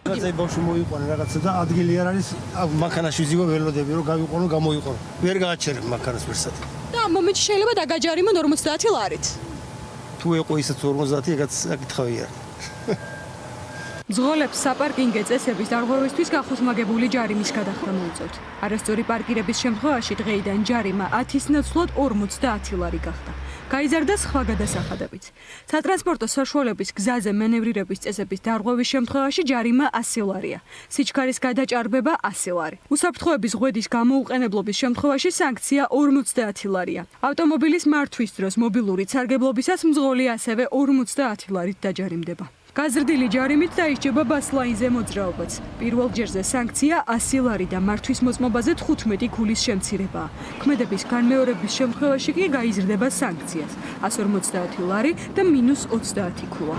რაღაცა ბავშვი მოიყვანე რაღაცა და ადგილი არ არის მანქანაში ვიზივა ველოდები რომ გავიყონო გამოიყონო. ვერ გააჩერებ მანქანას ვერსად. და ამ მომენტში შეიძლება დაგაჯარიმონ 50 ლარით. თუ ეყო ისიც 50 ეგაც საკითხავია. მძღოლებს საპარკინგე წესების დარღვევისთვის გახოსმაგებული ჯარიმის გადახდა მოუწევთ. არასწორი პარკირების შემთხვევაში დღეიდან ჯარიმა 10-ის ნაცვლად 50 ლარი გახდა. გაიზარდა სხვა გადასახადებიც. სატრანსპორტო საშუალების გზაზე მანევრირების წესების დარღვევის შემთხვევაში ჯარიმა 100 ლარია. სიჩქარის გადაჭარბება 100 ლარი. უსაფრთხოების ღვედის გამოუყენებლობის შემთხვევაში სანქცია 50 ლარია. ავტომობილის მართვის დროს მობილური სარგებლობისას მძღოლი ასევე 50 ლარით დაჯარიმდება. გაზრდილი ჯარიმით დაისჯება ბასლაინზე მოძრაობაც. პირველ ჯერზე სანქცია 100 ლარი და მართვის მოწმობაზე 15 ქულის შემცირებაა. ქმედების განმეორების შემთხვევაში კი გაიზრდება სანქციას 150 ლარი და -30 ქულა.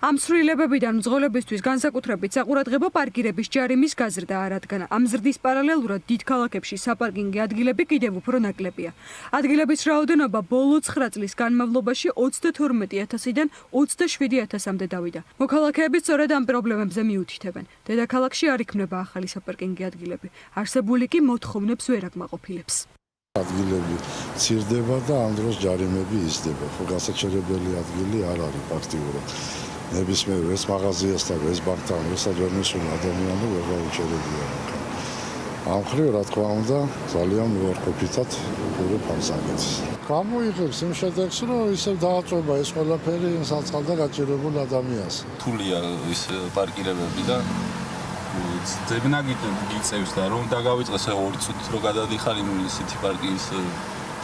ამ სრულებებიდან მძღოლებისთვის განსაკუთრებით საყურადღებო პარკირების ჯარიმის გაზრდაა, რადგან ამ ზრდის პარალელურად დიდ ქალაქებში საპარკინგე ადგილები კიდევ უფრო ნაკლებია. ადგილების რაოდენობა ბოლო 9 წლის განმავლობაში 32,000-დან 27,000-მდე დავიდა. მოქალაქეები სწორედ ამ პრობლემებზე მიუთითებენ. დედაქალაქში არ იქმნება ახალი საპარკინგე ადგილები. არსებული კი მოთხოვნებს ვერ აკმაყოფილებს. ადგილები ცირდება და ამ დროს ჯარიმები იზრდება. ხო გასაჩერებელი ადგილი არ არის ფაქტიურად. ნებისმიერ ეს მაღაზიასთან, ეს ბანკთან, ესაც ვერ მისული ადამიანი ვერ გაუჩერებია. ამ მხრივ რა თქმა უნდა, ძალიან უარყოფითად ვუყურებ ამ საკითხს. გამოიღებს იმ შედეგს, რომ ისევ დააწვება ეს ყველაფერი საწყალ და გაჭირებულ ადამიანს. რთულია ის პარკირებები და ძებნაგით გიწევს და რომ დაგავიწყეს 2 წუთით რომ გადადიხარ იმ სიტი პარკის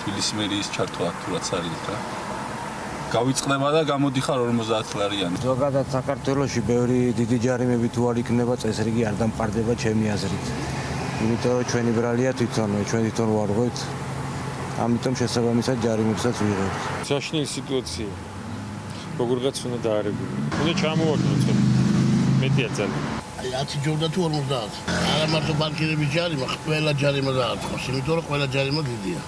თბილისის მერიის ჩართვა თუ რაც არის რა. გავიწყდება და გამოდიხარ 50 ლარიანი. ზოგადად საქართველოში ბევრი დიდი ჯარიმები თუ არ იქნება წესრიგი არ დამყარდება ჩემი აზრით. იმიტომ რომ ჩვენი ბრალია ჩვენ თვითონ ვარღვევთ. ამიტომ შესაბამისად ჯარიმებსაც ვიღებთ. საშინელი სიტუაცია. როგორღაც უნდა დაარეგულო. უნდა ჩამოვარდნოთ მეტია ძალიან. 10 ჯობდა თუ 50. არა მარტო პარკირების ჯარიმა, ყველა ჯარიმა დააწყოს, იმიტომ რომ ყველა ჯარიმა დიდია.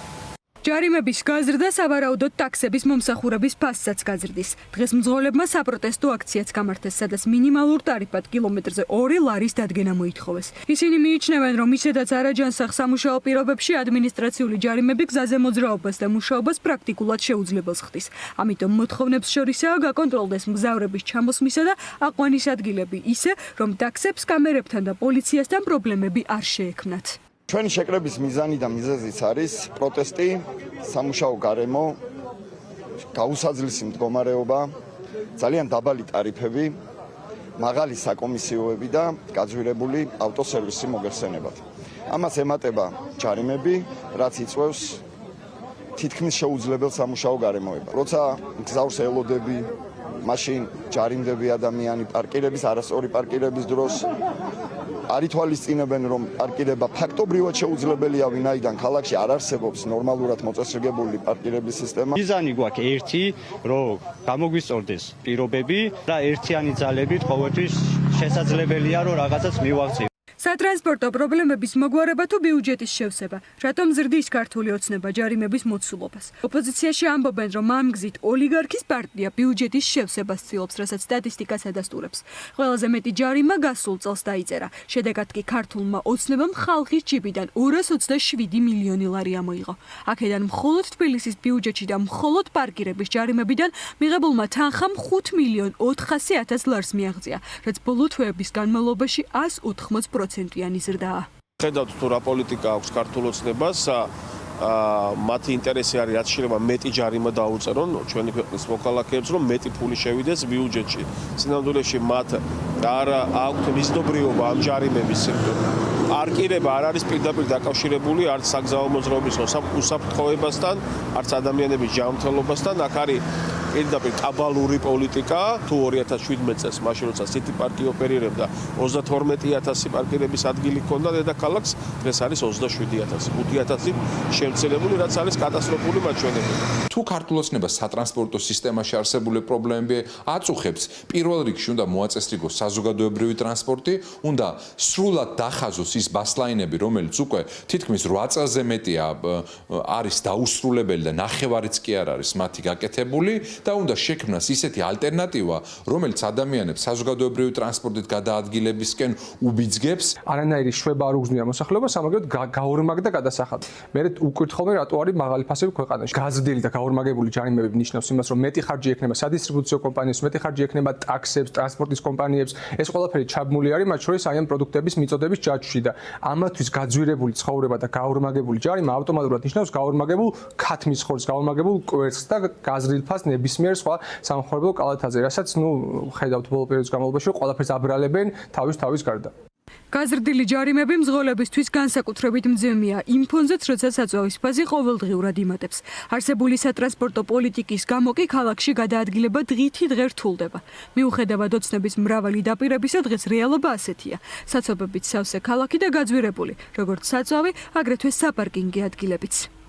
ჯარიმების გაზრდა სავარაუდოდ ტაქსების მომსახურების ფასსაც გაზრდის. დღეს მძღოლებმა საპროტესტო აქციაც გამართეს, სადაც მინიმალურ ტარიფად კილომეტრზე 2 ლარის დადგენა მოითხოვეს. ისინი მიიჩნევენ, რომ ისედაც არაჯანსაღ სამუშაო პირობებში ადმინისტრაციული ჯარიმები გზაზე მოძრაობას და მუშაობას პრაქტიკულად შეუძლებელს ხდის. ამიტომ მოთხოვნებს შორისაა გაკონტროლდეს მგზავრების ჩამოსმისა და აყვანის ადგილები ისე, რომ ტაქსებს, კამერებთან და პოლიციასთან პრობლემები არ შეექმნათ. ჩვენი შეკრების მიზანი და მიზეზიც არის პროტესტი, სამუშაო გარემო, გაუსაძლისი მდგომარეობა, ძალიან დაბალი ტარიფები, მაღალი საკომისიოები და გაძვირებული ავტოსერვისი მოგეხსენებათ. ამას ემატება ჯარიმები, რაც იწვევს თითქმის შეუძლებელ სამუშაო გარემოება. როცა გზავრს ელოდები, მაშინ ჯარიმდები ადამიანი პარკირების, არასწორი პარკირების დროს არ ითვალისწინებენ, რომ პარკირება ფაქტობრივად შეუძლებელია, ვინაიდან ქალაქში არ არსებობს ნორმალურად მოწესრიგებული პარკირების სისტემა. მიზანი გვაქვს ერთი, რომ გამოგვისწორდეს პირობები და ერთიანი ძალებით ყოველთვის შესაძლებელია, რომ რაღაცას მივაღწიოთ. სატრანსპორტო პრობლემების მოგვარება თუ ბიუჯეტის შევსება, რატომ ზრდის ქართული ოცნება ჯარიმების მოცულობას. ოპოზიციაში ამბობენ, რომ ამ გზით ოლიგარქის პარტია ბიუჯეტის შევსებას ცდილობს, რასაც სტატისტიკას ადასტურებს. ყველაზე მეტი ჯარიმა გასულ წელს დაიწერა. შედეგად კი ქართულმა ოცნებამ ხალხის ჯიბიდან 227 მილიონი ლარი ამოიღო. აქედან მხოლოდ თბილისის ბიუჯეტში და მხოლოდ პარკირების ჯარიმებიდან მიღებულმა თანხამ 5,400,000 ლარს მიაღწია, რაც ბოლო თვეების განმავლობაში 180%-იანი ზრდაა. ხედავთ თუ რა პოლიტიკა აქვს ქართულ ოცნებას, მათი ინტერესი არის რაც შეიძლება მეტი ჯარიმა დაუწერონ ჩვენი ქვეყნის მოქალაქეებს, რომ მეტი ფული შევიდეს ბიუჯეტში. სინამდვილეში მათ არ აქვთ მიზნობრიობა ამ ჯარიმების პარკირება არ არის პირდაპირ დაკავშირებული არც საგზაო მოძრაობის უსაფრთხოებასთან, არც ადამიანების ჯანმრთელობასთან. აქ არის პირდაპირ კაბალური პოლიტიკა. თუ 2017 წელს მაშინ როცა სიტი პარკი ოპერირებდა 32,000 პარკირების ადგილი ჰქონდა დედაქალაქს, დღეს არის 27,000, 5,000 შემცირებული, რაც არის კატასტროფული მაჩვენებელი. თუ ქართულ ოცნებას სატრანსპორტო სისტემაში არსებული პრობლემები აწუხებს, პირველ რიგში უნდა მოაწესრიგოს საზოგადოებრივი ტრანსპორტი, უნდა სრულად დახაზოს ის ბასლაინები, რომელიც უკვე თითქმის 8 წელზე მეტია არის დაუსრულებელი და ნახევარიც კი არ არის მათი გაკეთებული და უნდა შექმნას ისეთი ალტერნატივა, რომელიც ადამიანებს საზოგადოებრივი ტრანსპორტით გადაადგილებისკენ უბიძგებს. არანაირი შვება არ უგზნია მოსახლეობას, ამაგრად გაორმაგდა გადასახადი. მე უკითხავენ რატო არის მაღალი ფასები ქვეყანაში. გაზრდილი და გაორმაგებული ჯარიმები ნიშნავს იმას, რომ მეტი ხარჯი ექნება სადისტრიბუციო კომპანიებს, მეტი ხარჯი ექნება ტაქსებს, ტრანსპორტის კომპანიებს. ეს ყველაფერი ჩაბმული არის მათ შორის აი ამ პროდუქტების მიწოდების ჯაჭვში და ამათთვის გაძვირებული ცხოვრება და გაორმაგებული ჯარიმა ავტომატურად ნიშნავს გაორმაგებულ ქათმის ხორცს, გაორმაგებულ კვერცხს და გაზრდილ ფასს ნებისმიერ სხვა სამხარებლო კალათაზე, რასაც ხედავთ ბოლო პერიოდის განმავლობაში ყველაფერს აბრალებენ თავის გარდა. გაზრდილი ჯარიმები მძღოლებისთვის განსაკუთრებით მძიმეა იმ ფონზეც, როცა საწვავის ფაზი ყოველდღიურად იმატებს. არსებული სატრანსპორტო პოლიტიკის გამო კი ქალაქში გადაადგილება დღითი დღე რთულდება. მიუხედავად ოცნების მრავალი დაპირებისა, დღეს რეალობა ასეთია. საცობებით სავსე ქალაქი და გაძვირებული, როგორც საწვავი, აგრეთვე საპარკინგი ადგილებიც.